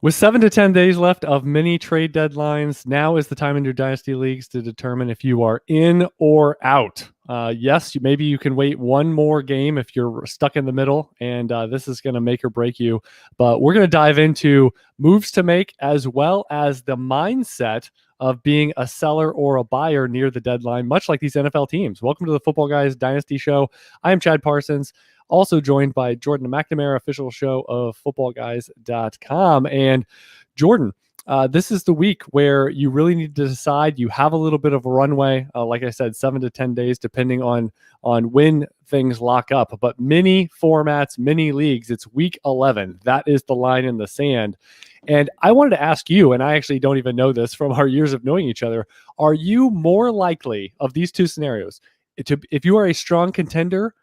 With 7 to 10 days left of mini trade deadlines, now is the time in your Dynasty leagues to determine if you are in or out. Yes, maybe you can wait one more game if you're stuck in the middle, and this is going to make or break you. But we're going to dive into moves to make as well as the mindset of being a seller or a buyer near the deadline, much like these NFL teams. Welcome to the Footballguys Dynasty Show. I am Chad Parsons, also joined by Jordan McNamara, official show of footballguys.com. And Jordan, this is the week where you really need to decide. You have a little bit of a runway, like I said, 7 to 10 days, depending on when things lock up. But mini formats, mini leagues, it's week 11. That is the line in the sand. And I wanted to ask you, and I actually don't even know this from our years of knowing each other, are you more likely of these two scenarios, if you are a strong contender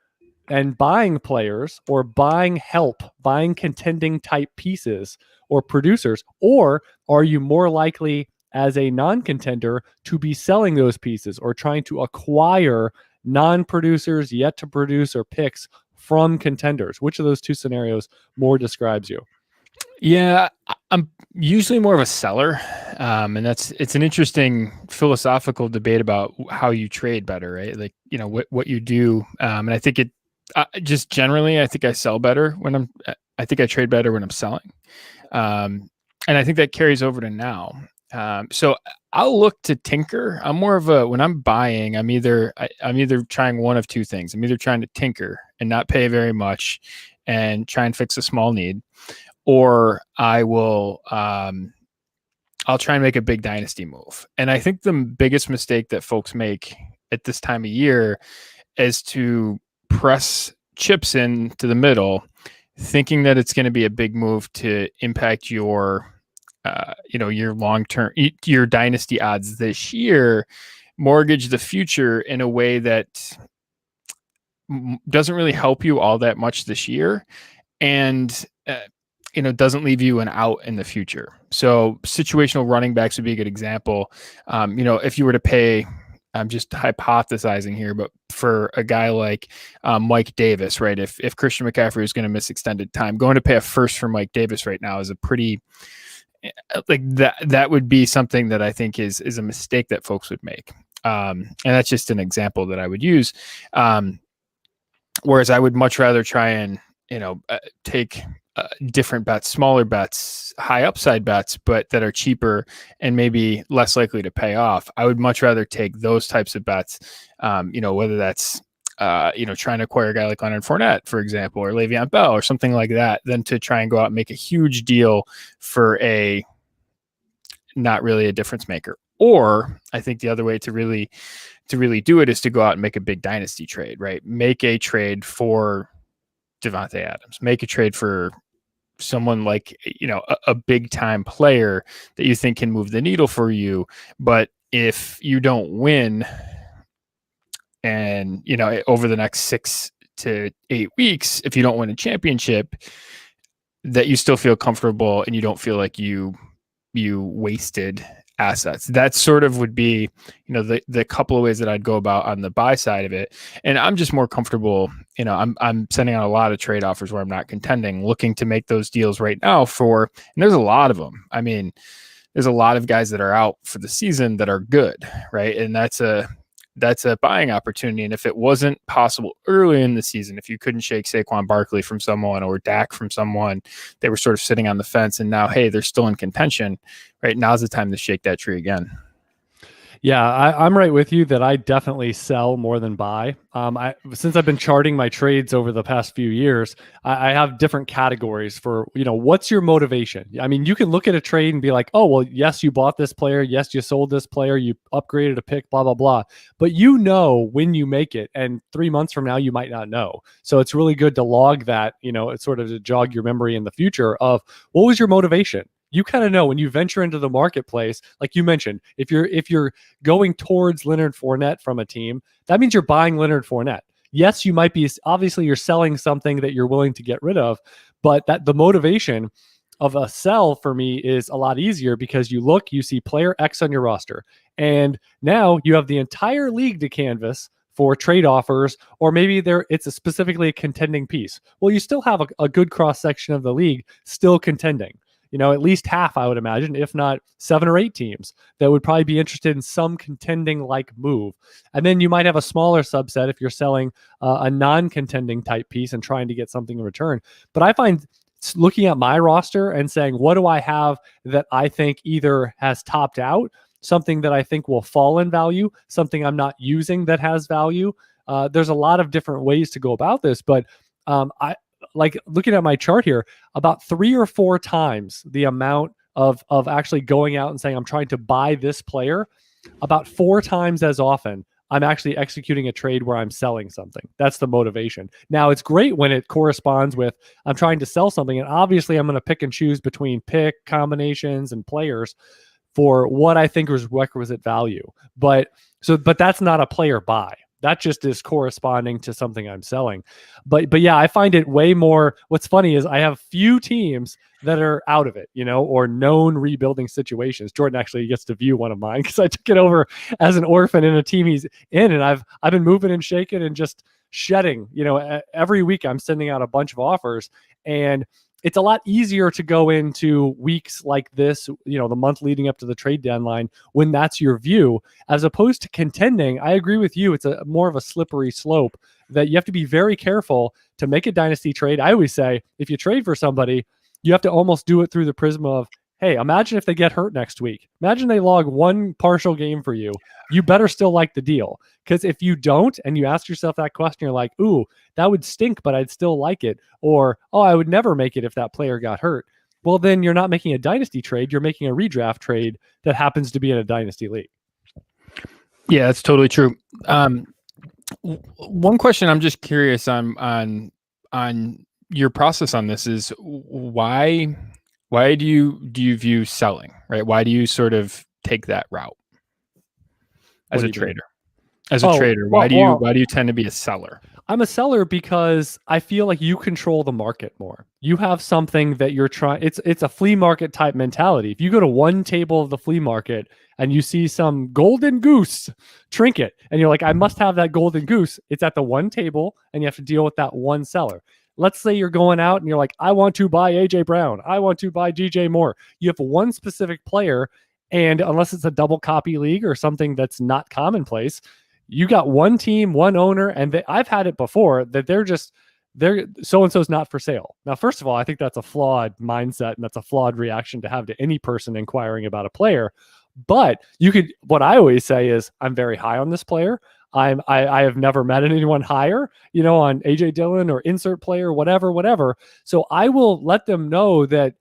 and buying players or buying help, buying contending type pieces or producers, or are you more likely as a non-contender to be selling those pieces or trying to acquire non-producers yet to produce or picks from contenders? Which of those two scenarios more describes you? Yeah, I'm usually more of a seller. And it's an interesting philosophical debate about how you trade better, right? Like, what you do. And I think just generally, I think I sell better I think I trade better when I'm selling. And I think that carries over to now. So I'll look to tinker. I'm more of when I'm buying, I'm either trying one of two things. I'm either trying to tinker and not pay very much and try and fix a small need, or I will, I'll try and make a big dynasty move. And I think the biggest mistake that folks make at this time of year is to press chips into the middle, thinking that it's going to be a big move to impact your long-term, your dynasty odds this year, mortgage the future in a way that doesn't really help you all that much this year, and doesn't leave you an out in the future. So situational running backs would be a good example. If you were to pay, I'm just hypothesizing here, but for a guy like Mike Davis, right? If Christian McCaffrey is going to miss extended time, going to pay a first for Mike Davis right now is a pretty, like that would be something that I think is a mistake that folks would make. And that's just an example that I would use. Whereas I would much rather try and, take different bets, smaller bets, high upside bets, but that are cheaper and maybe less likely to pay off. I would much rather take those types of bets, whether that's, trying to acquire a guy like Leonard Fournette, for example, or Le'Veon Bell or something like that, than to try and go out and make a huge deal for not really a difference maker. Or I think the other way to really do it is to go out and make a big dynasty trade, right? Make a trade for Devontae Adams, make a trade for someone like, a big time player that you think can move the needle for you. But if you don't win and, over the next 6 to 8 weeks, if you don't win a championship, that you still feel comfortable and you don't feel like you wasted assets. That sort of would be, the couple of ways that I'd go about on the buy side of it. And I'm just more comfortable, I'm sending out a lot of trade offers where I'm not contending, looking to make those deals right now and there's a lot of them. I mean, there's a lot of guys that are out for the season that are good, right? And that's a buying opportunity. And if it wasn't possible early in the season, if you couldn't shake Saquon Barkley from someone or Dak from someone, they were sort of sitting on the fence and now, hey, they're still in contention, right? Now's the time to shake that tree again. Yeah, I'm right with you that I definitely sell more than buy. Since I've been charting my trades over the past few years, I have different categories for, what's your motivation? I mean, you can look at a trade and be like, oh, well, yes, you bought this player. Yes, you sold this player. You upgraded a pick, blah, blah, blah. But when you make it, and 3 months from now, you might not know. So it's really good to log that, it's sort of to jog your memory in the future of what was your motivation? You kind of know when you venture into the marketplace, like you mentioned, if you're going towards Leonard Fournette from a team, that means you're buying Leonard Fournette. Yes, you might be, obviously you're selling something that you're willing to get rid of, but that the motivation of a sell for me is a lot easier because you see player X on your roster, and now you have the entire league to canvas for trade offers, or maybe it's specifically a contending piece. Well, you still have a good cross section of the league still contending. at least half, I would imagine, if not 7 or 8 teams that would probably be interested in some contending like move. And then you might have a smaller subset if you're selling a non-contending type piece and trying to get something in return. But I find looking at my roster and saying, what do I have that I think either has topped out, something that I think will fall in value, something I'm not using that has value. There's a lot of different ways to go about this, but I like looking at my chart here, about 3 or 4 times the amount of actually going out and saying, I'm trying to buy this player, about 4 times as often I'm actually executing a trade where I'm selling something. That's the motivation. Now, it's great when it corresponds with I'm trying to sell something, and obviously I'm going to pick and choose between pick combinations and players for what I think is requisite value. But that's not a player buy. That just is corresponding to something I'm selling. But yeah, I find it way more. What's funny is I have few teams that are out of it, or known rebuilding situations. Jordan actually gets to view one of mine because I took it over as an orphan in a team he's in, and I've been moving and shaking and just shedding. Every week I'm sending out a bunch of offers, and it's a lot easier to go into weeks like this, the month leading up to the trade deadline, when that's your view, as opposed to contending. I agree with you. It's a more of a slippery slope that you have to be very careful to make a dynasty trade. I always say, if you trade for somebody, you have to almost do it through the prism of, hey, imagine if they get hurt next week. Imagine they log 1 partial game for you. You better still like the deal. Because if you don't, and you ask yourself that question, you're like, ooh, that would stink, but I'd still like it. Or, oh, I would never make it if that player got hurt. Well, then you're not making a dynasty trade. You're making a redraft trade that happens to be in a dynasty league. Yeah, that's totally true. One question I'm just curious on your process on this is why do you view selling, right? Why do you sort of take that route as a trader? Why do you tend to be a seller? I'm a seller because I feel like you control the market more. You have something that you're trying. It's a flea market type mentality. If you go to one table of the flea market and you see some golden goose trinket and you're like, I must have that golden goose, it's at the one table and you have to deal with that one seller. Let's say you're going out and you're like, I want to buy AJ Brown. I want to buy DJ Moore. You have one specific player, and unless it's a double copy league or something that's not commonplace, you got one team, one owner, and I've had it before that they're so-and-so's not for sale. Now, first of all, I think that's a flawed mindset, and that's a flawed reaction to have to any person inquiring about a player. But what I always say is, I'm very high on this player. I have never met anyone higher, on AJ Dillon or insert player, whatever. So I will let them know that,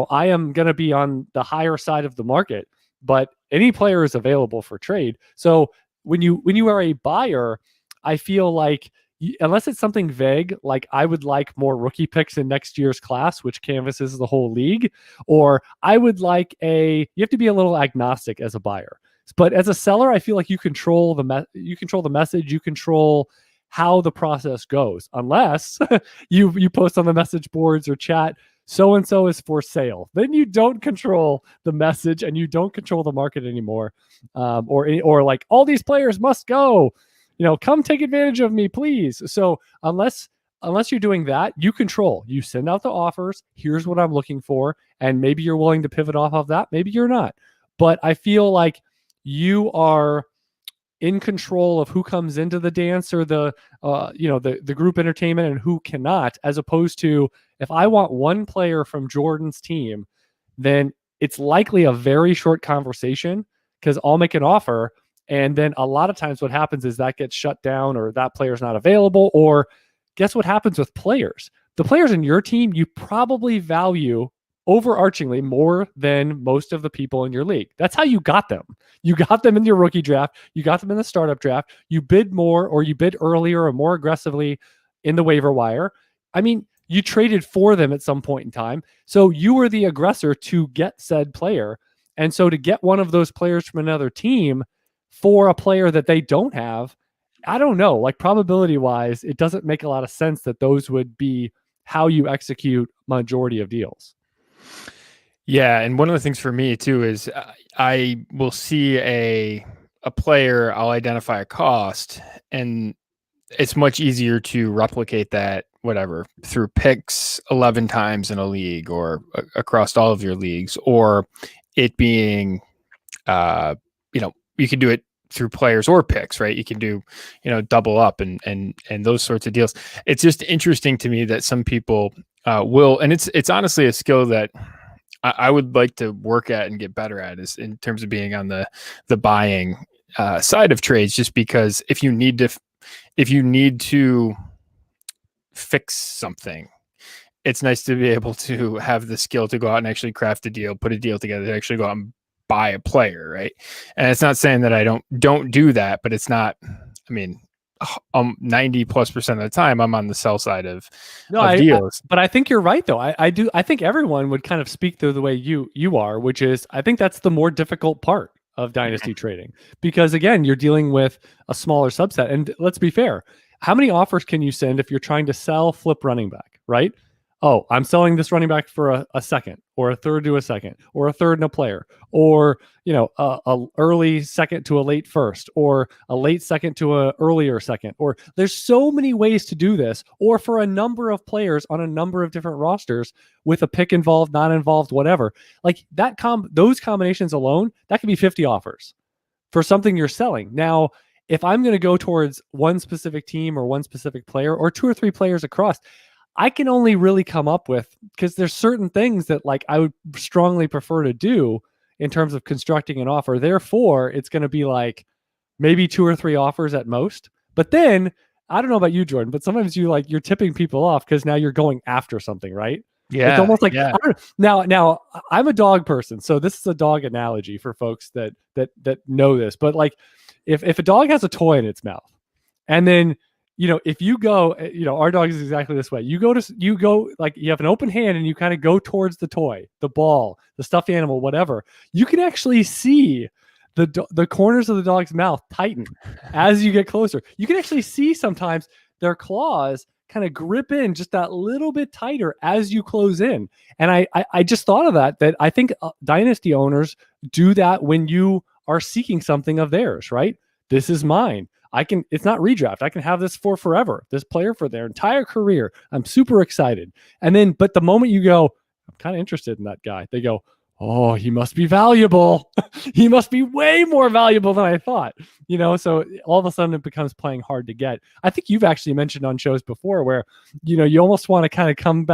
I am going to be on the higher side of the market, but any player is available for trade. So when you are a buyer, I feel like unless it's something vague, like I would like more rookie picks in next year's class, which canvases the whole league, or I would like you have to be a little agnostic as a buyer. But as a seller, I feel like you control the message, you control how the process goes, unless you post on the message boards or chat, so-and-so is for sale. Then you don't control the message and you don't control the market anymore. Or like, all these players must go, come take advantage of me, please. So unless you're doing that, you send out the offers. Here's what I'm looking for. And maybe you're willing to pivot off of that. Maybe you're not. But I feel like you are in control of who comes into the dance or the group entertainment and who cannot, as opposed to, if I want one player from Jordan's team, then it's likely a very short conversation because I'll make an offer. And then a lot of times what happens is that gets shut down, or that player's not available. Or guess what happens with players? The players in your team, you probably value overarchingly more than most of the people in your league. That's how you got them. You got them in your rookie draft. You got them in the startup draft. You bid more, or you bid earlier or more aggressively in the waiver wire. I mean, you traded for them at some point in time. So you were the aggressor to get said player. And so to get one of those players from another team for a player that they don't have, I don't know, like probability wise, it doesn't make a lot of sense that those would be how you execute majority of deals. Yeah, and one of the things for me too is I will see a player, I'll identify a cost, and it's much easier to replicate that whatever through picks 11 times in a league or across all of your leagues, or it being, you can do it through players or picks, right? You can do, double up and those sorts of deals. It's just interesting to me that some people will, and it's honestly a skill that I would like to work at and get better at, is in terms of being on the buying side of trades, just because if you need to fix something, it's nice to be able to have the skill to go out and actually craft a deal, put a deal together, to actually go out and buy a player, right? And it's not saying that I don't do that, but it's not, 90+% of the time I'm on the sell side of deals. But I think you're right, though. I think everyone would kind of speak through the way you are, which is, I think that's the more difficult part of dynasty trading, because again, you're dealing with a smaller subset. And let's be fair, how many offers can you send if you're trying to sell flip running back, right? Oh, I'm selling this running back for a second, or a third to a second, or a third in a player, or a early second to a late first, or a late second to a earlier second. Or there's so many ways to do this, or for a number of players on a number of different rosters with a pick involved, not involved, whatever. Like that those combinations alone, that could be 50 offers for something you're selling. Now, if I'm going to go towards one specific team or one specific player or two or three players across, I can only really come up with, because there's certain things that like I would strongly prefer to do in terms of constructing an offer. Therefore, it's going to be like maybe two or three offers at most. But then I don't know about you, Jordan, but sometimes you're tipping people off because now you're going after something, right? Yeah. It's almost like, yeah. Now I'm a dog person, so this is a dog analogy for folks that know this. But like if a dog has a toy in its mouth, and then if you go, our dog is exactly this way. You go like you have an open hand and you kind of go towards the toy, the ball, the stuffed animal, whatever. You can actually see the corners of the dog's mouth tighten as you get closer. You can actually see sometimes their claws kind of grip in just that little bit tighter as you close in. And I just thought of that I think dynasty owners do that when you are seeking something of theirs, right? This is mine. It's not redraft. I can have this for forever, this player for their entire career. I'm super excited. And then, but the moment you go, I'm kind of interested in that guy, they go, oh, he must be valuable. He must be way more valuable than I thought. So all of a sudden it becomes playing hard to get. I think you've actually mentioned on shows before where, you almost want to kind of come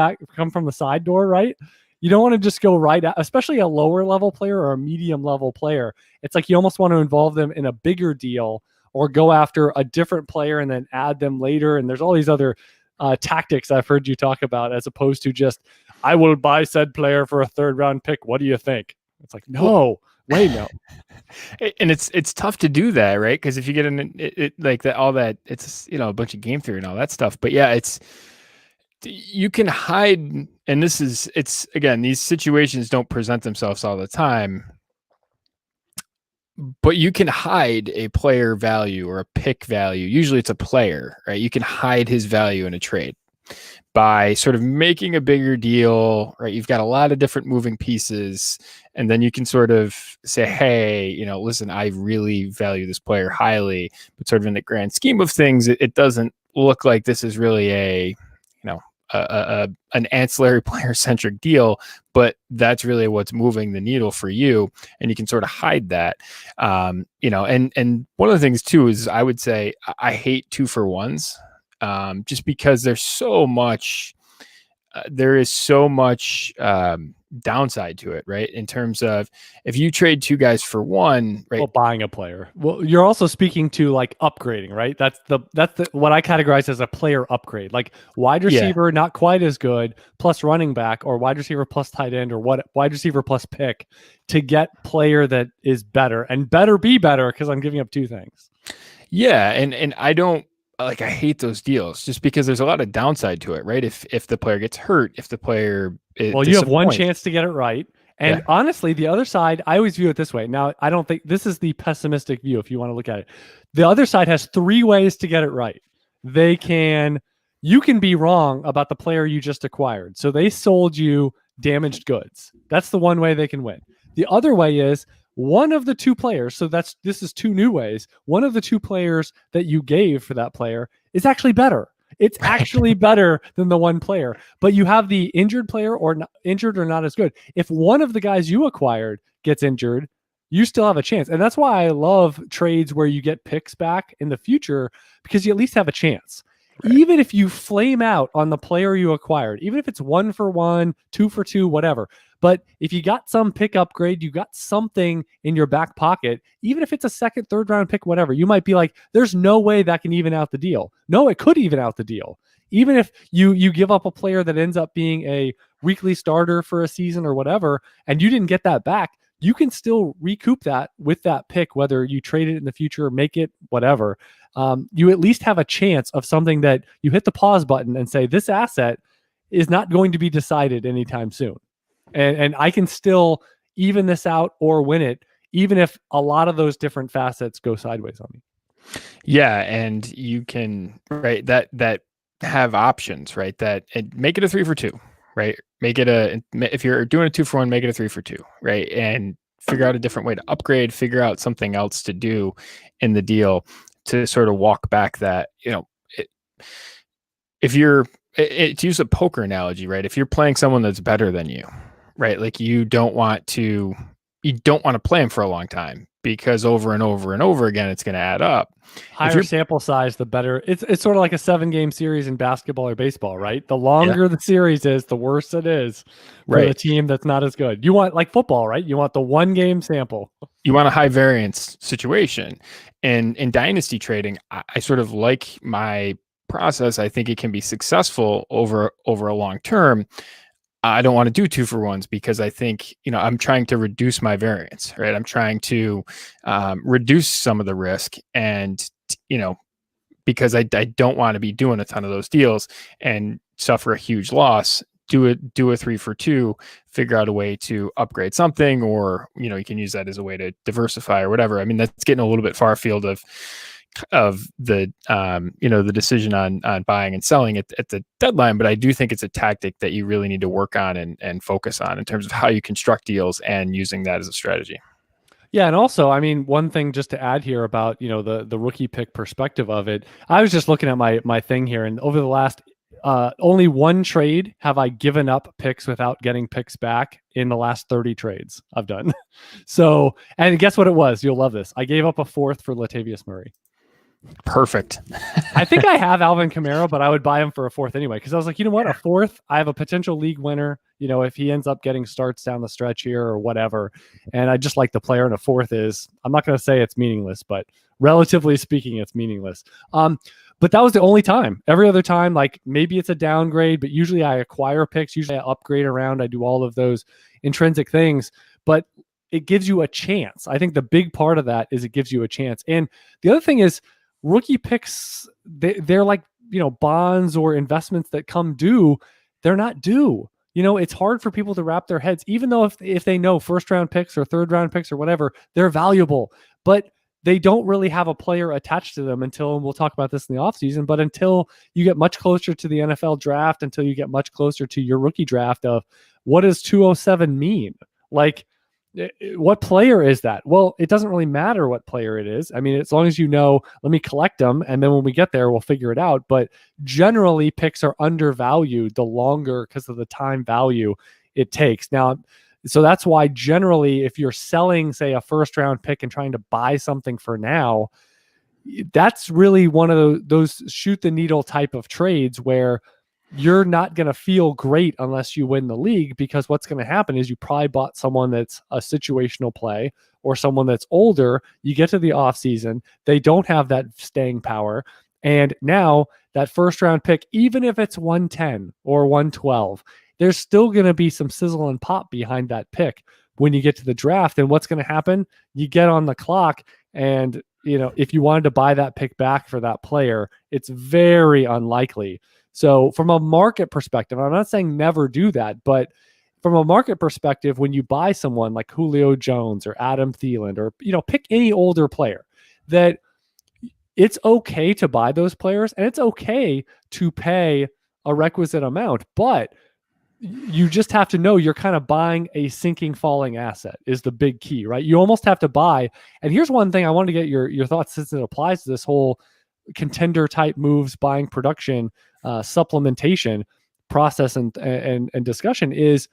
from the side door, right? You don't want to just go right out, especially a lower level player or a medium level player. It's like you almost want to involve them in a bigger deal, or go after a different player and then add them later. And there's all these other tactics I've heard you talk about, as opposed to just, I will buy said player for a third round pick. What do you think? It's like, no. And it's tough to do that, right? Because if you get in it like that, all that, it's a bunch of game theory and all that stuff. But yeah, you can hide, and it's again, these situations don't present themselves all the time. But you can hide a player value or a pick value. Usually it's a player, right? You can hide his value in a trade by sort of making a bigger deal, right? You've got a lot of different moving pieces, and then you can sort of say, hey, listen, I really value this player highly, but sort of in the grand scheme of things, it doesn't look like this is really an ancillary player centric deal, but that's really what's moving the needle for you. And you can sort of hide that, and one of the things too, is I would say I hate 2-for-1s, just because there's so much, there is so much, downside to it, right? In terms of if you trade two guys for one, right? Well, buying a player. Well, you're also speaking to like upgrading, right? That's what I categorize as a player upgrade. Like wide receiver, not quite as good, plus running back, or wide receiver plus tight end, or wide receiver plus pick, to get player that is better, and better be better, because I'm giving up two things. Yeah, and I don't. I hate those deals just because there's a lot of downside to it, right? If the player gets hurt, if the player you have one chance to get it right. And honestly, the other side, I always view it this way. Now, I don't think this is the pessimistic view if you want to look at it. The other side has three ways to get it right. You can be wrong about the player you just acquired. So they sold you damaged goods. That's the one way they can win. The other way is one of the two players, so this is two new ways. One of the two players that you gave for that player is actually better. It's actually better than the one player, but you have the injured player or not, injured or not as good. If one of the guys you acquired gets injured, you still have a chance. And that's why I love trades where you get picks back in the future, because you at least have a chance. Right. Even if you flame out on the player you acquired, even if it's 1 for 1, 2 for 2, whatever. But if you got some pick upgrade, you got something in your back pocket, even if it's a second, third round pick, whatever, you might be like, there's no way that can even out the deal. No, it could even out the deal. Even if you give up a player that ends up being a weekly starter for a season or whatever, and you didn't get that back, you can still recoup that with that pick, whether you trade it in the future, make it whatever. You at least have a chance of something that you hit the pause button and say, this asset is not going to be decided anytime soon. And I can still even this out or win it, even if a lot of those different facets go sideways on me. Yeah. And you can, right, that have options, right? That and make it a 3 for 2, right? Make it if you're doing a 2 for 1, make it a 3 for 2, right? And figure out a different way to upgrade, figure out something else to do in the deal to sort of walk back that, if you're, to use a poker analogy, right? If you're playing someone that's better than you, right? Like you don't want to play him for a long time, because over and over and over again, it's going to add up. Higher sample size, the better. It's sort of like a 7-game series in basketball or baseball, right? The longer the series is, the worse it is for the team that's not as good. You want, like football, right? You want the 1-game sample. You want a high variance situation. And in dynasty trading, I sort of like my process. I think it can be successful over a long term. I don't want to do 2 for 1s because I think, I'm trying to reduce my variance, right? I'm trying to reduce some of the risk, and, because I don't want to be doing a ton of those deals and suffer a huge loss. Do a 3 for 2, figure out a way to upgrade something, or, you can use that as a way to diversify or whatever. I mean, that's getting a little bit far afield of the the decision on buying and selling at the deadline, but I do think it's a tactic that you really need to work on and focus on in terms of how you construct deals and using that as a strategy. Yeah, and also, I mean, one thing just to add here about the rookie pick perspective of it, I was just looking at my thing here, and over the last only 1 trade have I given up picks without getting picks back in the last 30 trades I've done. So, and guess what it was? You'll love this. I gave up a 4th for Latavius Murray. Perfect. I think I have Alvin Kamara, but I would buy him for a 4th anyway, because I was like, you know what, a 4th, I have a potential league winner, if he ends up getting starts down the stretch here or whatever, and I just like the player, and a 4th is, I'm not going to say it's meaningless, but relatively speaking, it's meaningless. But that was the only time. Every other time, like maybe it's a downgrade, but usually I acquire picks, usually I upgrade around, I do all of those intrinsic things, but it gives you a chance. I think the big part of that is it gives you a chance. And the other thing is, rookie picks, they're like, bonds or investments that come due. They're not due. It's hard for people to wrap their heads, even though if they know 1st round picks or 3rd round picks or whatever, they're valuable, but they don't really have a player attached to them until, and we'll talk about this in the offseason, but until you get much closer to the NFL draft, until you get much closer to your rookie draft of what does 207 mean? Like, what player is that? Well, it doesn't really matter what player it is. I mean, as long as let me collect them, and then when we get there, we'll figure it out. But generally, picks are undervalued the longer because of the time value it takes. Now, so that's why generally, if you're selling, say, a 1st round pick and trying to buy something for now, that's really one of those shoot the needle type of trades where you're not going to feel great unless you win the league, because what's going to happen is you probably bought someone that's a situational play or someone that's older. You get to the offseason, they don't have that staying power. And now that 1st round pick, even if it's 110 or 112, there's still going to be some sizzle and pop behind that pick when you get to the draft. And what's going to happen? You get on the clock, and if you wanted to buy that pick back for that player, it's very unlikely. So from a market perspective, I'm not saying never do that, but from a market perspective, when you buy someone like Julio Jones or Adam Thielen, or, pick any older player, that it's okay to buy those players, and it's okay to pay a requisite amount, but you just have to know you're kind of buying a sinking, falling asset is the big key, right? You almost have to buy. And here's one thing I want to get your thoughts, since it applies to this whole contender type moves, buying production, supplementation process and discussion is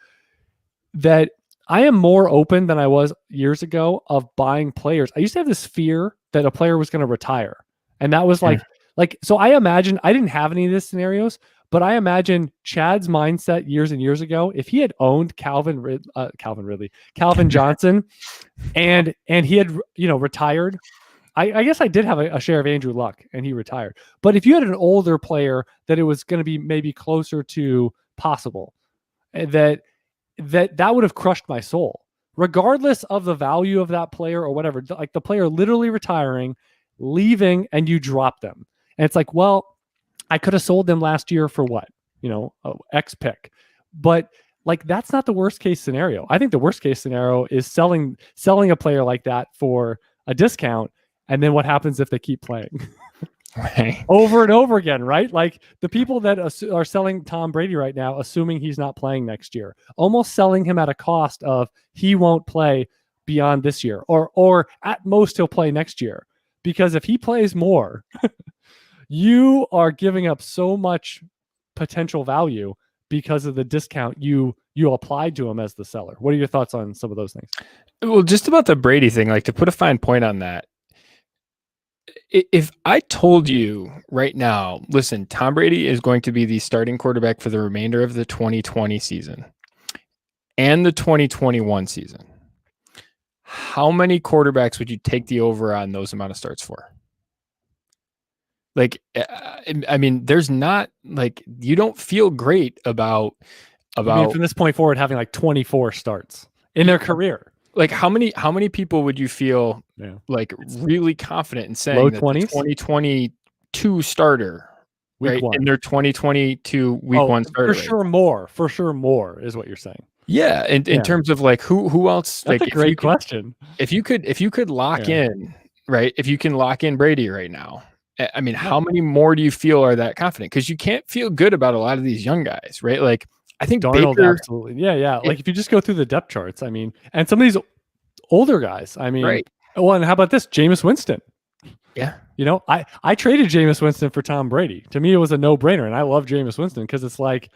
that I am more open than I was years ago of buying players. I used to have this fear that a player was going to retire. And that was like, so I imagine, I didn't have any of these scenarios, but I imagine Chad's mindset years and years ago, if he had owned Calvin Johnson and he had, retired. I guess I did have a share of Andrew Luck and he retired. But if you had an older player that it was going to be maybe closer to possible, that would have crushed my soul, regardless of the value of that player or whatever. Like the player literally retiring, leaving, and you drop them. And it's like, well, I could have sold them last year for what? X pick. But like, that's not the worst case scenario. I think the worst case scenario is selling a player like that for a discount. And then what happens if they keep playing right. over and over again, right? Like the people that are selling Tom Brady right now, assuming he's not playing next year, almost selling him at a cost of he won't play beyond this year, or at most he'll play next year. Because if he plays more, you are giving up so much potential value because of the discount you applied to him as the seller. What are your thoughts on some of those things? Well, just about the Brady thing, like to put a fine point on that. If I told you right now, listen, Tom Brady is going to be the starting quarterback for the remainder of the 2020 season and the 2021 season, how many quarterbacks would you take the over on those amount of starts for? Like, I mean, there's not like, you don't feel great about from this point forward having like 24 starts in their career. Like how many people would you feel like really confident in saying low that 20s? The 2022 starter week one in their 2022 week one starter? For sure more is what you're saying. Yeah. In terms of like who else? That's like a great question. If you could lock in, right? If you can lock in Brady right now, I mean, how many more do you feel are that confident? Because you can't feel good about a lot of these young guys, right? Like I think Darnold, Baker, absolutely. Yeah. Like if you just go through the depth charts, I mean, and some of these older guys, I mean, right. Well, and how about this? Jameis Winston. Yeah. I traded Jameis Winston for Tom Brady. To me, it was a no-brainer. And I love Jameis Winston because it's like,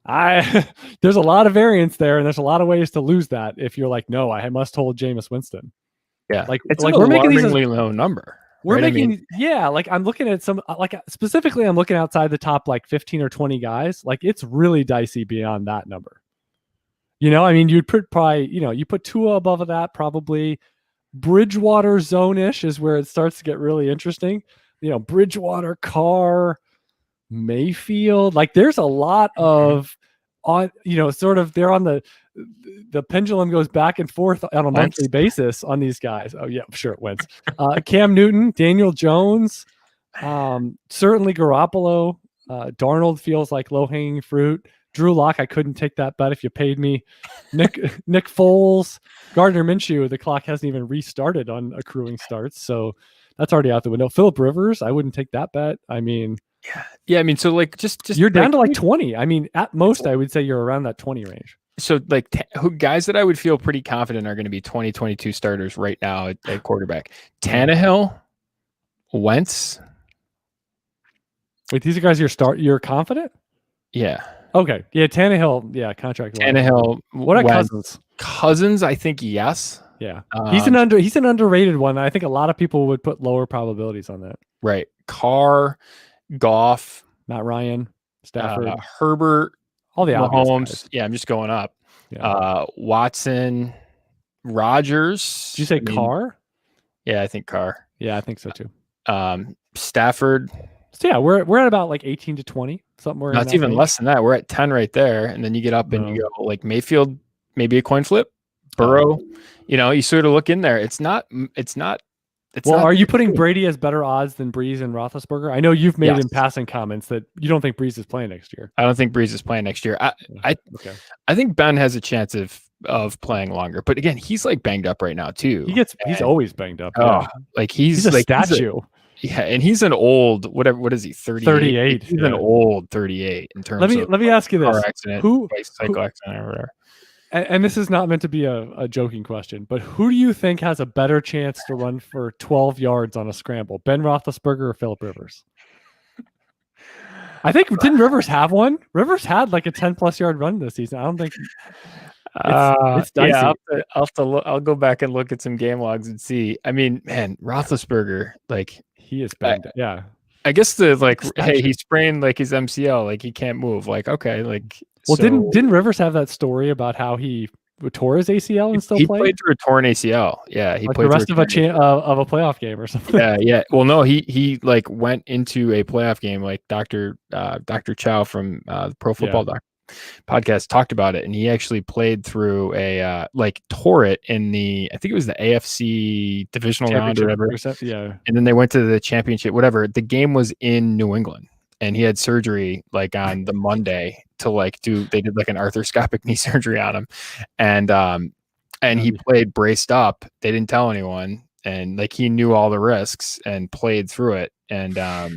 there's a lot of variance there. And there's a lot of ways to lose that if you're like, no, I must hold Jameis Winston. Yeah. Like we're making these low number. We're making, like I'm looking at some, like specifically, I'm looking outside the top like 15 or 20 guys. Like it's really dicey beyond that number. I mean, you'd put probably, you put Tua above that, probably. Bridgewater zone-ish is where it starts to get really interesting. Bridgewater, Carr, Mayfield. Like there's a lot of sort of they're on the pendulum goes back and forth on a monthly basis on these guys. Oh yeah, sure it went. Cam Newton, Daniel Jones, certainly Garoppolo. Darnold feels like low-hanging fruit. Drew Lock, I couldn't take that bet if you paid me. Nick Foles, Gardner Minshew, the clock hasn't even restarted on accruing starts, so that's already out the window. Phillip Rivers, I wouldn't take that bet. I mean, yeah. I mean, so like just you're down to like 20. I mean, at most, I would say you're around that 20 range. So like guys that I would feel pretty confident are going to be 2022 starters right now at quarterback. Tannehill, Wentz. Wait, these are guys you're confident? Yeah. Okay. Yeah, Tannehill. Yeah, contract. Tannehill. What are Cousins? Cousins, I think yes. Yeah, he's an underrated one. I think a lot of people would put lower probabilities on that. Right. Carr, Goff, Matt Ryan, Stafford, Herbert, all the Mahomes. Yeah, I'm just going up. Yeah. Watson, Rodgers. Did you say Carr? Yeah, I think Carr. Yeah, I think so too. Stafford. So yeah, we're at about like 18 to 20, somewhere. No, it's even less than that. We're at 10 right there, and then you get up and you go like Mayfield, maybe a coin flip. Burrow, you sort of look in there. It's not. Are you putting Brady as better odds than Breeze and Roethlisberger? I know you've made in passing comments that you don't think Breeze is playing next year. I don't think Breeze is playing next year. I think Ben has a chance of playing longer, but again, he's like banged up right now too. He's always banged up. Like he's a like statue. And he's an old what is he? 38. He's an old 38 in terms of. Let me ask you this: car accident, bicycle accident, or whatever. and this is not meant to be a joking question, but who do you think has a better chance to run for 12 yards on a scramble, Ben Roethlisberger or Phillip Rivers? I think didn't Rivers have one? Rivers had like a 10+ yard run this season. I don't think it's dicey. Yeah, I'll have to look, I'll go back and look at some game logs and see. I mean, man, Roethlisberger, like he is banged up. Yeah. I guess hey, he sprained like his MCL, like he can't move. Like, okay, like well, didn't Rivers have that story about how he tore his ACL and still he played? played through a torn ACL. Yeah, he like played the rest of a playoff game or something. Yeah. Well, no, he like went into a playoff game. Like Dr. Chow from the Pro Football podcast talked about it, and he actually played through a like tore it in I think it was the AFC divisional round or whatever. Yeah, and then they went to the championship. Whatever. The game was in New England. And he had surgery like on the Monday to they did like an arthroscopic knee surgery on him. And he played braced up. They didn't tell anyone. And like, he knew all the risks and played through it. And I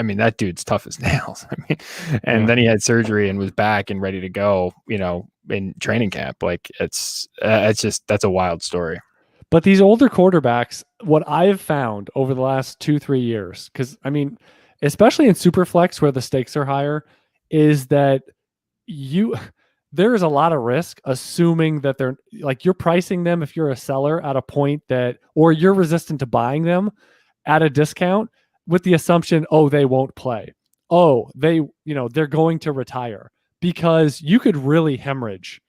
mean, that dude's tough as nails. I mean, then he had surgery and was back and ready to go, in training camp. Like it's just, that's a wild story. But these older quarterbacks, what I've found over the last 2-3 years, because I mean, especially in Superflex where the stakes are higher, is that there is a lot of risk assuming that they're like, you're pricing them if you're a seller at a point or you're resistant to buying them at a discount with the assumption, they won't play. They're going to retire, because you could really hemorrhage.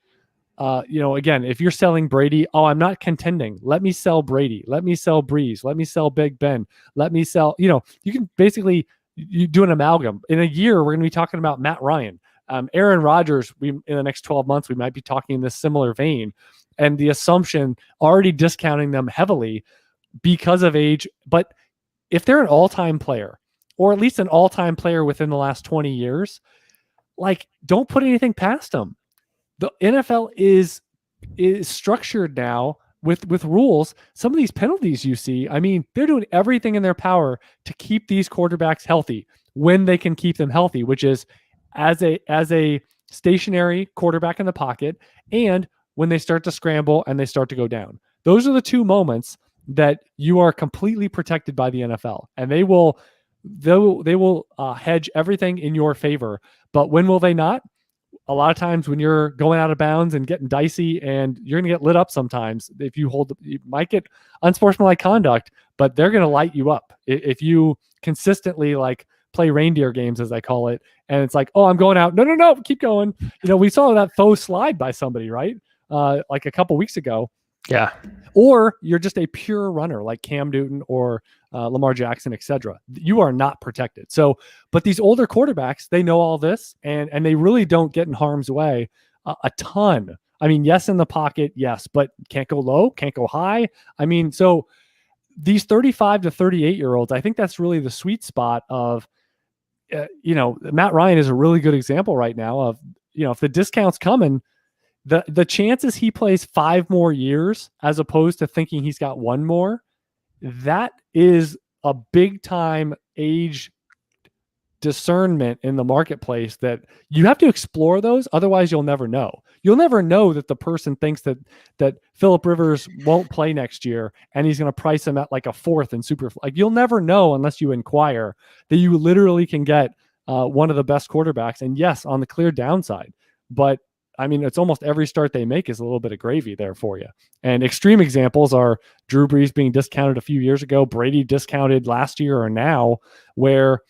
Again, if you're selling Brady, I'm not contending. Let me sell Brady. Let me sell Breeze. Let me sell Big Ben. Let me sell, you can basically, you do an amalgam. In a year, we're going to be talking about Matt Ryan. Aaron Rodgers, in the next 12 months, we might be talking in this similar vein. And the assumption, already discounting them heavily because of age. But if they're an all-time player, or at least an all-time player within the last 20 years, like, don't put anything past them. The NFL is structured now with rules. Some of these penalties you see, I mean, they're doing everything in their power to keep these quarterbacks healthy when they can keep them healthy, which is as a stationary quarterback in the pocket, and when they start to scramble and they start to go down. Those are the two moments that you are completely protected by the NFL, and they will hedge everything in your favor. But when will they not? A lot of times when you're going out of bounds and getting dicey, and you're going to get lit up sometimes. If you might get unsportsmanlike conduct, but they're going to light you up if you consistently play reindeer games, as I call it. And it's like, I'm going out. No, keep going. We saw that faux slide by somebody, right? Like a couple weeks ago. Yeah. Or you're just a pure runner like Cam Newton or Lamar Jackson, etc. You are not protected. So, but these older quarterbacks, they know all this, and they really don't get in harm's way a ton. I mean, yes, in the pocket, yes, but can't go low, can't go high. I mean, so these 35 to 38-year-olds, I think that's really the sweet spot of, Matt Ryan is a really good example right now of, if the discount's coming, the chances he plays 5 more years as opposed to thinking he's got 1 more, that is a big time age discernment in the marketplace that you have to explore those. Otherwise you'll never know. You'll never know that the person thinks that Phillip Rivers won't play next year and he's going to price him at like a 4th in super. Like, you'll never know unless you inquire that you literally can get one of the best quarterbacks. And yes, on the clear downside, but I mean, it's almost every start they make is a little bit of gravy there for you. And extreme examples are Drew Brees being discounted a few years ago, Brady discounted last year or now, where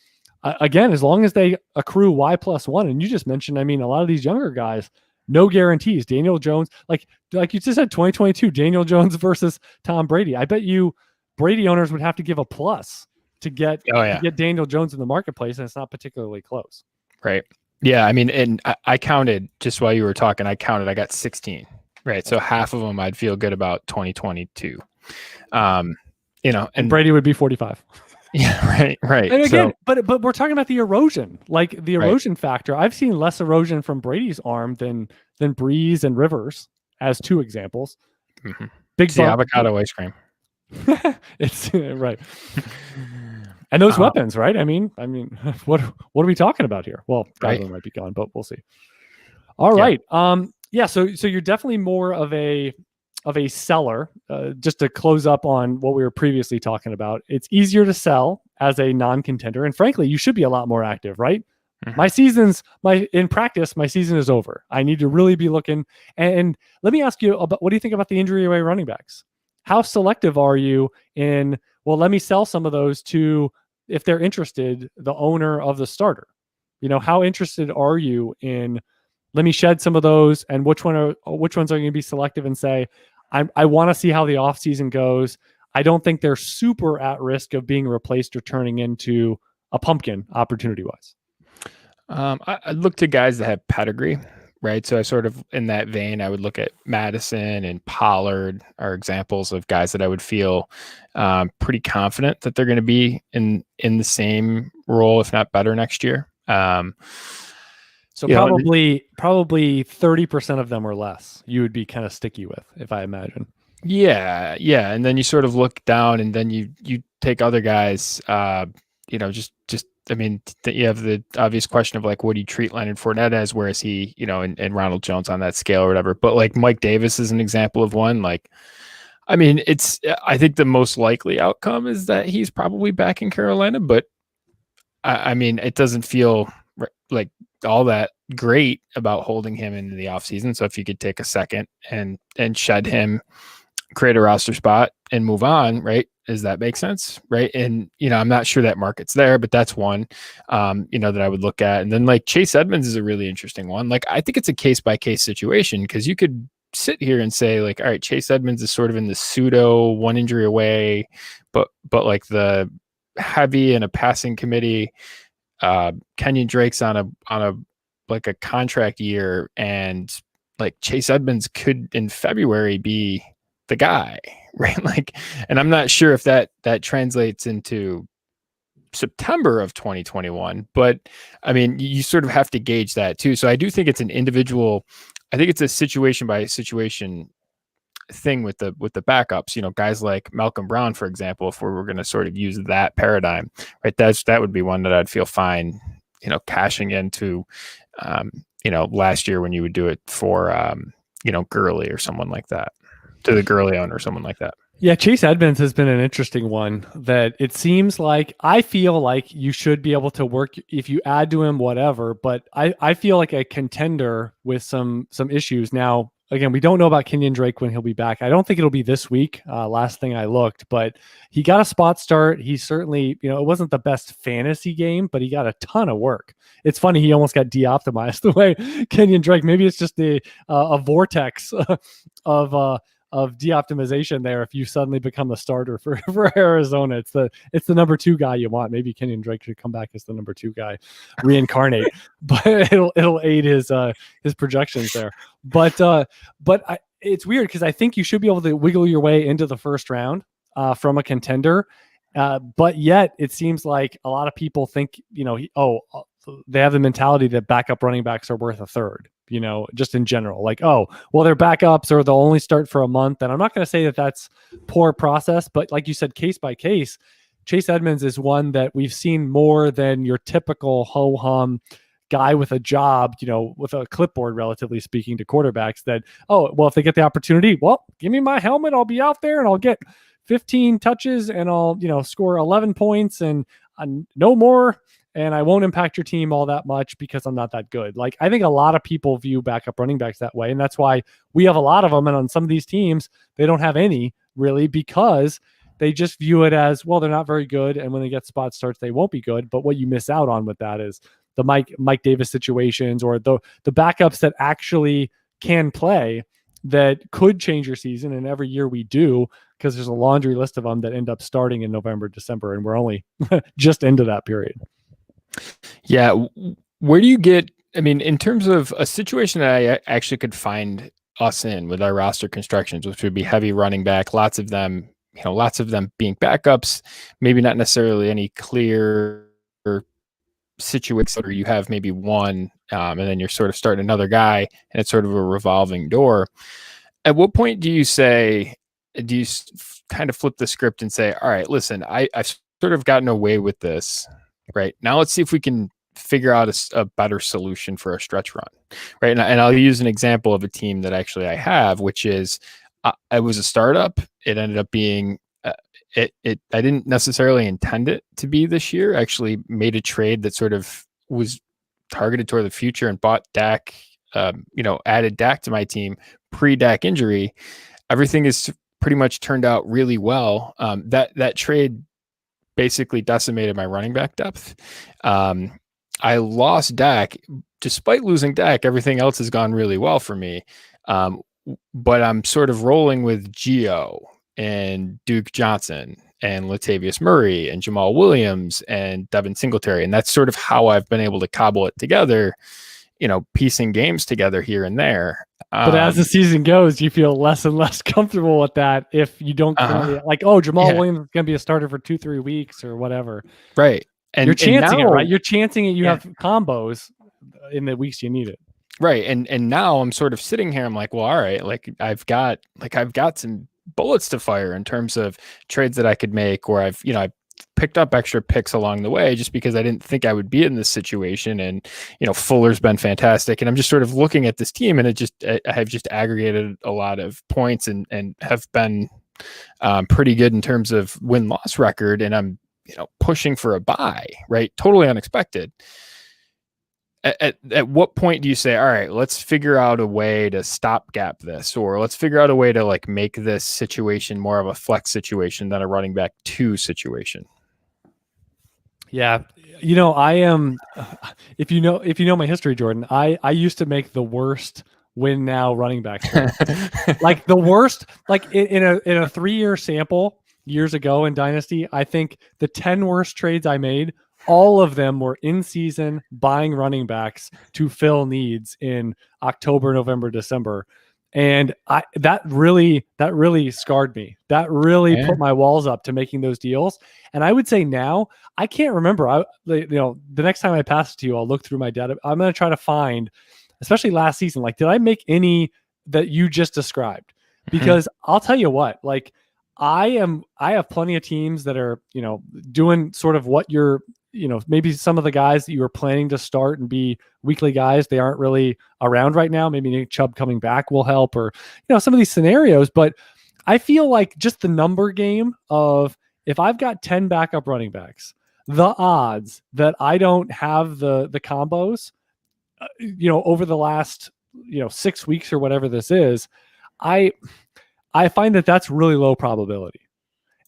again, as long as they accrue Y+1, and you just mentioned, I mean, a lot of these younger guys, no guarantees. Daniel Jones, like you just said, 2022, Daniel Jones versus Tom Brady. I bet you Brady owners would have to give a plus to get Daniel Jones in the marketplace, and it's not particularly close. Right. Yeah, I mean, and I counted just while you were talking. I got 16, right? So half of them I'd feel good about 2022. And Brady would be 45. Yeah, right. And again, but we're talking about the erosion, like the erosion factor. I've seen less erosion from Brady's arm than Breeze and Rivers, as 2 examples. Mm-hmm. Big avocado ice cream. It's right. And those weapons, right? I mean, what are we talking about here? Well, Godwin might be gone, but we'll see. All right. Yeah, so you're definitely more of a seller. Just to close up on what we were previously talking about, it's easier to sell as a non-contender, and frankly, you should be a lot more active, right? In practice, my season is over. I need to really be looking. And let me ask you about, what do you think about the injury away running backs? How selective are you in, well, let me sell some of those to, if they're interested, the owner of the starter? How interested are you in, let me shed some of those, and which ones are going to be selective and say, I want to see how the offseason goes. I don't think they're super at risk of being replaced or turning into a pumpkin opportunity wise. I look to guys that have pedigree, right? So I sort of, in that vein, I would look at Madison and Pollard are examples of guys that I would feel pretty confident that they're going to be in the same role, if not better, next year. So probably 30% of them or less you would be kind of sticky with, if I imagine. Yeah. And then you sort of look down, and then you take other guys, just I mean, you have the obvious question of like, what do you treat Leonard Fournette as? Where is he, and Ronald Jones on that scale or whatever? But like Mike Davis is an example of one. Like, I mean, I think the most likely outcome is that he's probably back in Carolina, but I mean, it doesn't feel like all that great about holding him into the offseason. So if you could take a second and shed him, create a roster spot and move on, right? Does that make sense? Right. And, I'm not sure that market's there, but that's one, that I would look at. And then like Chase Edmonds is a really interesting one. Like, I think it's a case by case situation, because you could sit here and say like, all right, Chase Edmonds is sort of in the pseudo one injury away, but like the heavy and a passing committee, Kenyon Drake's on a like a contract year, and like Chase Edmonds could in February be the guy, right? Like, and I'm not sure if that translates into September of 2021, but I mean, you sort of have to gauge that too. So I do think it's an individual, I think it's a situation by situation thing with the backups, guys like Malcolm Brown, for example, if we were going to sort of use that paradigm, right? That would be one that I'd feel fine, cashing into, last year when you would do it for, Gurley or someone like that, to the Gurley owner or someone like that. Yeah, Chase Edmonds has been an interesting one that it seems like, I feel like you should be able to work if you add to him, whatever, but I feel like a contender with some issues. Now, again, we don't know about Kenyon Drake when he'll be back. I don't think it'll be this week. Last thing I looked, but he got a spot start. He certainly, it wasn't the best fantasy game, but he got a ton of work. It's funny. He almost got de-optimized the way Kenyon Drake, maybe it's just a vortex of de-optimization there. If you suddenly become the starter for Arizona, it's the number 2 guy you want. Maybe Kenyon Drake should come back as the number 2 guy, reincarnate, but it'll aid his projections there. But it's weird because I think you should be able to wiggle your way into the first round from a contender. But yet it seems like a lot of people think, they have the mentality that backup running backs are worth a third, just in general, like, oh, well, they're backups or they'll only start for a month. And I'm not going to say that that's poor process, but like you said, case by case, Chase Edmonds is one that we've seen more than your typical ho-hum guy with a job, with a clipboard, relatively speaking, to quarterbacks that, oh, well, if they get the opportunity, well, give me my helmet. I'll be out there and I'll get 15 touches and I'll, score 11 points and no more. And I won't impact your team all that much because I'm not that good. Like, I think a lot of people view backup running backs that way. And that's why we have a lot of them. And on some of these teams, they don't have any really, because they just view it as, well, they're not very good. And when they get spot starts, they won't be good. But what you miss out on with that is the Mike Davis situations, or the backups that actually can play, that could change your season. And every year we do, because there's a laundry list of them that end up starting in November, December, and we're only just into that period. Yeah. Where do you get, I mean, in terms of a situation that I actually could find us in with our roster constructions, which would be heavy running back, lots of them being backups, maybe not necessarily any clear situation where you have maybe one, and then you're sort of starting another guy, and it's sort of a revolving door. At what point do you kind of flip the script and say, all right, listen, I've sort of gotten away with this. Right now, let's see if we can figure out a better solution for a stretch run, right? And I'll use an example of a team that actually I have, which is it was a startup. It ended up being I didn't necessarily intend it to be this year. I actually made a trade that sort of was targeted toward the future and bought Dak, added Dak to my team pre-Dak injury. Everything is pretty much turned out really well. That trade basically decimated my running back depth. I lost Dak. Despite losing Dak, everything else has gone really well for me. But I'm sort of rolling with Gio and Duke Johnson and Latavius Murray and Jamal Williams and Devin Singletary. And that's sort of how I've been able to cobble it together, piecing games together here and there. But as the season goes, you feel less and less comfortable with that if you don't Jamal Williams is going to be a starter for 2-3 weeks or whatever. Right. And you're chancing now, it, right? You're chancing it. You have combos in the weeks you need it. Right. And now I'm sort of sitting here. I'm like, well, all right. I've got some bullets to fire in terms of trades that I could make, or I've picked up extra picks along the way just because I didn't think I would be in this situation. And, Fuller's been fantastic. And I'm just sort of looking at this team, and I have just aggregated a lot of points and have been pretty good in terms of win-loss record. And I'm, pushing for a bye, right? Totally unexpected. At what point do you say, all right, let's figure out a way to stopgap this, or let's figure out a way to make this situation more of a flex situation than a running back 2 situation? Yeah. I am, if you know my history, Jordan, I used to make the worst win now running back. Like the worst, in a 3-year sample years ago in Dynasty, I think the 10 worst trades I made, all of them were in season buying running backs to fill needs in October, November, December. And that really scarred me. That really put my walls up to making those deals. And I would say now, I can't remember. The next time I pass it to you, I'll look through my data. I'm going to try to find, especially last season, did I make any that you just described? Because I'll tell you what, I have plenty of teams that are, doing sort of what you're, maybe some of the guys that you were planning to start and be weekly guys, they aren't really around right now. Maybe Nick Chubb coming back will help, or, some of these scenarios. But I feel like just the number game of, if I've got 10 backup running backs, the odds that I don't have the combos, over the last, 6 weeks or whatever this is, I find that that's really low probability.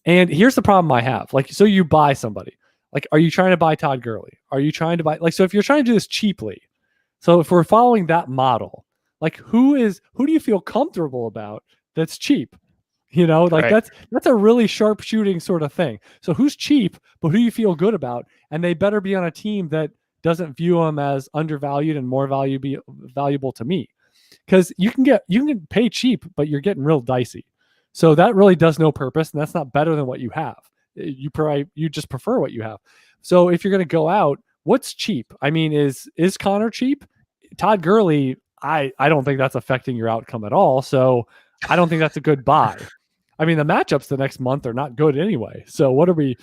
And here's the problem I have. So you buy somebody. Are you trying to buy Todd Gurley? Are you trying to buy, so if you're trying to do this cheaply, so if we're following that model, who do you feel comfortable about that's cheap? Right. That's a really sharp shooting sort of thing. So who's cheap, but who you feel good about? And they better be on a team that doesn't view them as undervalued and more valuable to me. Because you can pay cheap, but you're getting real dicey. So that really does no purpose, and that's not better than what you have. You just prefer what you have. So if you're going to go out, what's cheap? I mean, is Connor cheap? Todd Gurley, I don't think that's affecting your outcome at all. So I don't think that's a good buy. I mean, the matchups the next month are not good anyway. So what are we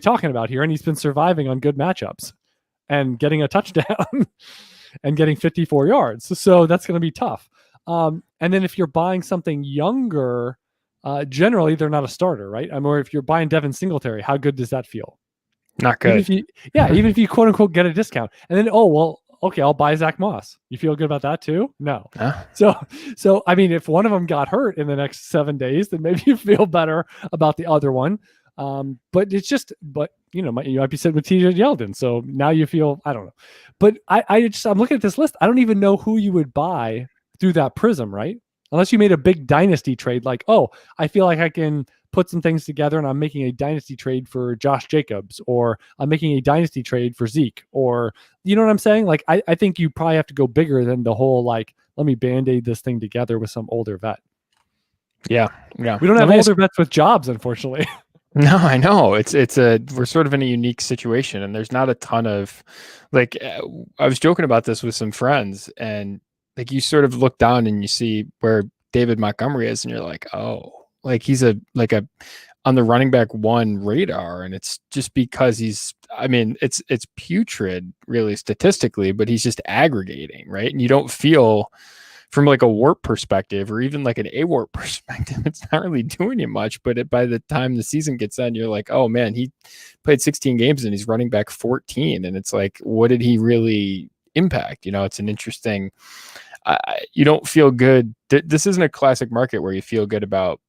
talking about here? And he's been surviving on good matchups and getting a touchdown and getting 54 yards. So that's going to be tough. And then if you're buying something younger, generally they're not a starter, right? Or if you're buying Devin Singletary, how good does that feel? Not good. Even if you quote unquote get a discount, and then, okay, I'll buy Zach Moss. You feel good about that too? No. So I mean, if one of them got hurt in the next 7 days, then maybe you feel better about the other one. But you might be sitting with TJ Yeldon. So now you feel, I don't know. But I'm looking at this list. I don't even know who you would buy through that prism, right? Unless you made a big dynasty trade, I feel like I can put some things together and I'm making a dynasty trade for Josh Jacobs, or I'm making a dynasty trade for Zeke, or, you know what I'm saying? I think you probably have to go bigger than the whole, let me band-aid this thing together with some older vet. Yeah. We don't have older vets with jobs, unfortunately. No, I know. We're sort of in a unique situation, and there's not a ton of, I was joking about this with some friends, and you sort of look down and you see where David Montgomery is, and you're like, oh, he's a on the running back one radar, and it's just because it's putrid really statistically, but he's just aggregating, right? And you don't feel from like a warp perspective or even like an A-warp perspective, it's not really doing you much, but by the time the season gets done, you're like, oh man, he played 16 games and he's running back 14. And it's like, what did he really impact? It's an interesting, you don't feel good. This isn't a classic market where you feel good about,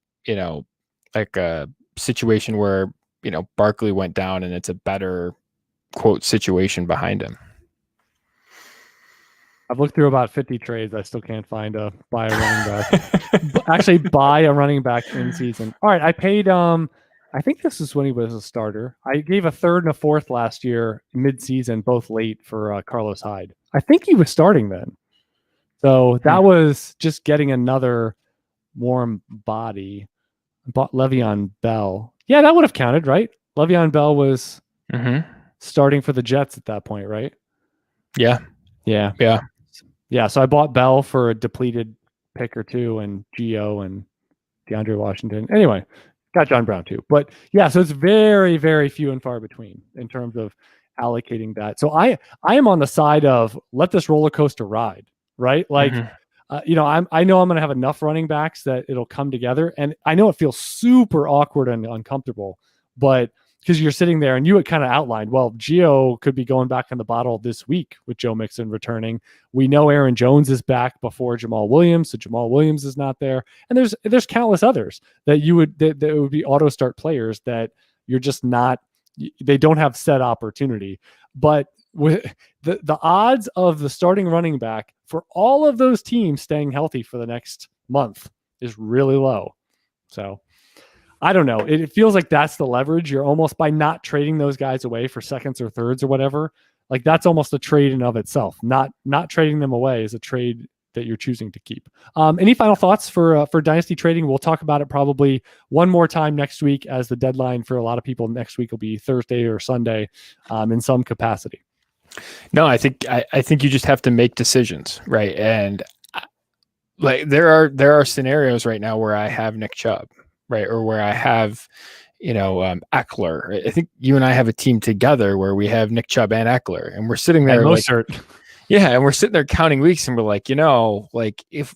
like a situation where, Barkley went down and it's a better quote situation behind him. I've looked through about 50 trades. I still can't find buy a running back. Actually, buy a running back in season. All right, I paid. I think this is when he was a starter. I gave a third and a fourth last year, mid-season, both late for Carlos Hyde. I think he was starting then, so that was just getting another warm body. Bought Le'Veon Bell. Yeah, that would have counted, right? Le'Veon Bell was starting for the Jets at that point, right? Yeah. So I bought Bell for a depleted pick or two, and Gio and DeAndre Washington. Anyway, got John Brown too. But yeah, so it's very, very few and far between in terms of allocating that. So I am on the side of let this roller coaster ride, right? Like, I know I'm going to have enough running backs that it'll come together. And I know it feels super awkward and uncomfortable, but because you're sitting there and you had kind of outlined, well, Gio could be going back in the bottle this week with Joe Mixon returning. We know Aaron Jones is back before Jamal Williams, so Jamal Williams is not there. And there's countless others that that would be auto start players that you're just not, they don't have set opportunity. But with the odds of the starting running back for all of those teams staying healthy for the next month is really low. So I don't know. It feels like that's the leverage. You're almost, by not trading those guys away for seconds or thirds or whatever, like that's almost a trade in of itself. Not trading them away is a trade that you're choosing to keep. Any final thoughts for Dynasty trading? We'll talk about it probably one more time next week, as the deadline for a lot of people next week will be Thursday or Sunday in some capacity. No, I think you just have to make decisions, right? And like there are scenarios right now where I have Nick Chubb, right, or where I have, Eckler. I think you and I have a team together where we have Nick Chubb and Eckler, and we're sitting there and we're sitting there counting weeks, and we're like, like if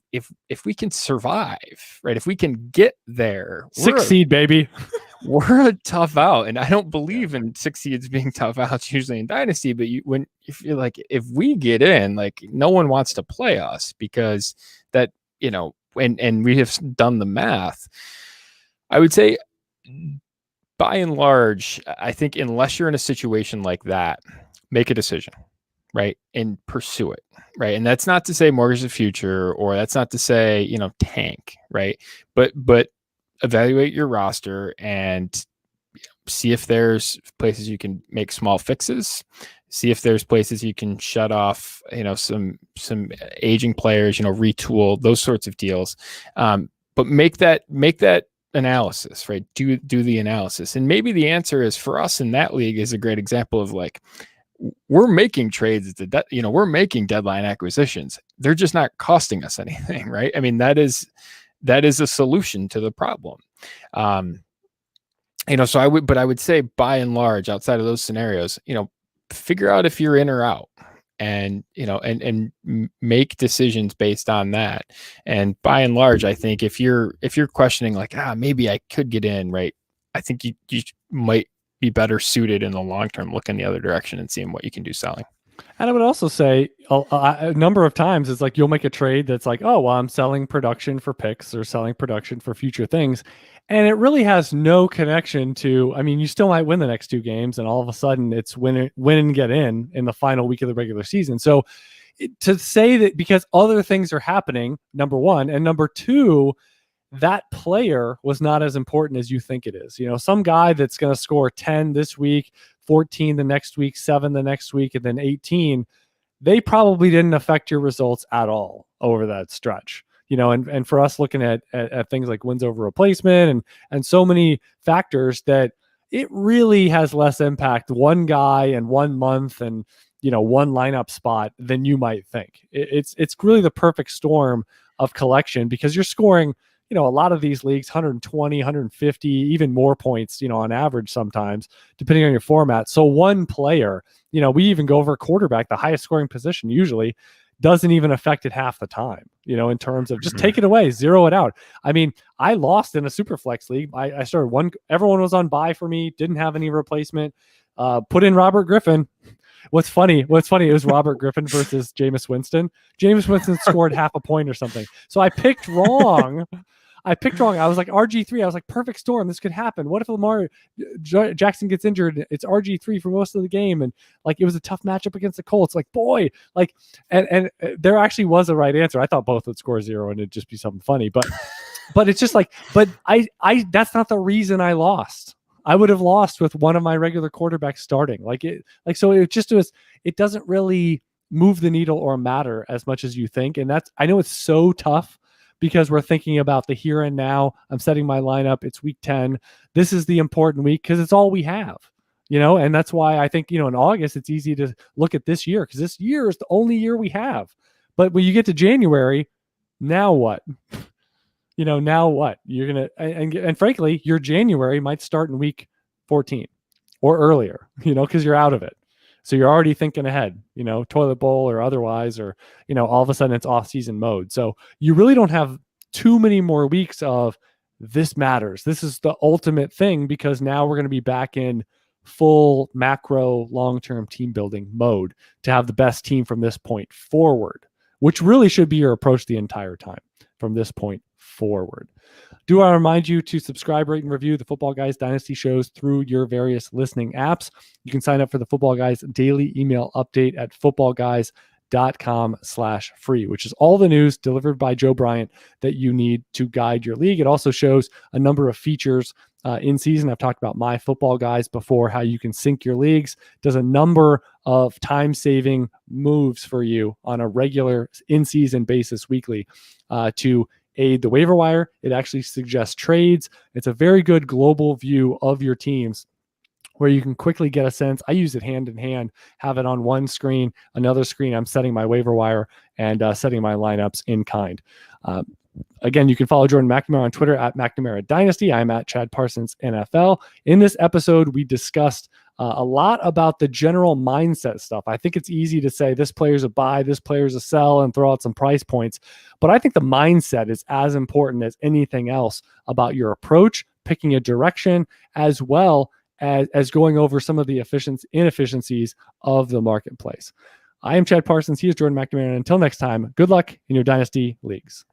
we can survive, right, if we can get there, succeed, baby. We're a tough out, and I don't believe in 6 seeds being tough outs usually in Dynasty. But if you're like, if we get in, like no one wants to play us because that, and we have done the math. I would say, by and large, I think unless you're in a situation like that, make a decision, right, and pursue it, right. And that's not to say mortgage the future, or that's not to say tank, right, but evaluate your roster and see if there's places you can make small fixes, see if there's places you can shut off, some aging players, retool, those sorts of deals. But make that analysis, right? Do the analysis. And maybe the answer is, for us in that league, is a great example of like, we're making trades, we're making deadline acquisitions. They're just not costing us anything, right? I mean, that is a solution to the problem. So I would say, by and large, outside of those scenarios, figure out if you're in or out, and make decisions based on that. And by and large, I think if you're questioning like, maybe I could get in, right, I think you might be better suited in the long term looking the other direction and seeing what you can do selling. And I would also say a number of times it's like you'll make a trade that's like, oh, well, I'm selling production for picks or selling production for future things. And it really has no connection to, I mean, you still might win the next 2 games, and all of a sudden it's win and get in the final week of the regular season. So to say that because other things are happening, number one, and number two, that player was not as important as you think it is. Some guy that's going to score 10 this week, 14 the next week, 7 the next week, and then 18, they probably didn't affect your results at all over that stretch. And for us looking at things like wins over replacement and so many factors, that it really has less impact, one guy and 1 month and one lineup spot, than you might think. It's really the perfect storm of collection, because you're scoring a lot of these leagues, 120, 150, even more points, on average sometimes, depending on your format. So one player, we even go over quarterback, the highest scoring position usually, doesn't even affect it half the time, in terms of just take it away, zero it out. I mean, I lost in a super flex league. I started one, everyone was on bye for me, didn't have any replacement, put in Robert Griffin. What's funny, it was Robert Griffin versus Jameis Winston. Jameis Winston scored half a point or something. So I picked wrong. I was like RG3. I was like, perfect storm. This could happen. What if Lamar Jackson gets injured? It's RG3 for most of the game. And like, it was a tough matchup against the Colts. Like, boy, like, and there actually was a right answer. I thought both would score 0 and it'd just be something funny, but it's just like, but I that's not the reason I lost. I would have lost with one of my regular quarterbacks starting. So it doesn't really move the needle or matter as much as you think. And I know it's so tough because we're thinking about the here and now. I'm setting my lineup. It's week 10. This is the important week because it's all we have, and that's why I think, in August, it's easy to look at this year because this year is the only year we have. But when you get to January, now what? Now what? You're going to, and frankly, your January might start in week 14 or earlier, because you're out of it. So you're already thinking ahead, toilet bowl or otherwise, or, all of a sudden it's off season mode. So you really don't have too many more weeks of this matters. This is the ultimate thing because now we're going to be back in full macro long-term team building mode to have the best team from this point forward, which really should be your approach the entire time from this point forward. Do I remind you to subscribe, rate, and review the Footballguys Dynasty shows through your various listening apps. You can sign up for the Footballguys daily email update at footballguys.com/free, which is all the news delivered by Joe Bryant that you need to guide your league. It also shows a number of features in season. I've talked about My Footballguys before, how you can sync your leagues. Does a number of time-saving moves for you on a regular in-season basis weekly to aid the waiver wire. It actually suggests trades. It's a very good global view of your teams where you can quickly get a sense. I use it hand in hand, have it on one screen, another screen, I'm setting my waiver wire and setting my lineups in kind. Again, you can follow Jordan McNamara on Twitter at McNamara Dynasty. I'm at Chad Parsons NFL. In this episode, we discussed a lot about the general mindset stuff. I think it's easy to say this player's a buy, this player's a sell, and throw out some price points. But I think the mindset is as important as anything else about your approach, picking a direction, as well as going over some of the inefficiencies of the marketplace. I am Chad Parsons. He is Jordan McNamara. Until next time, good luck in your Dynasty leagues.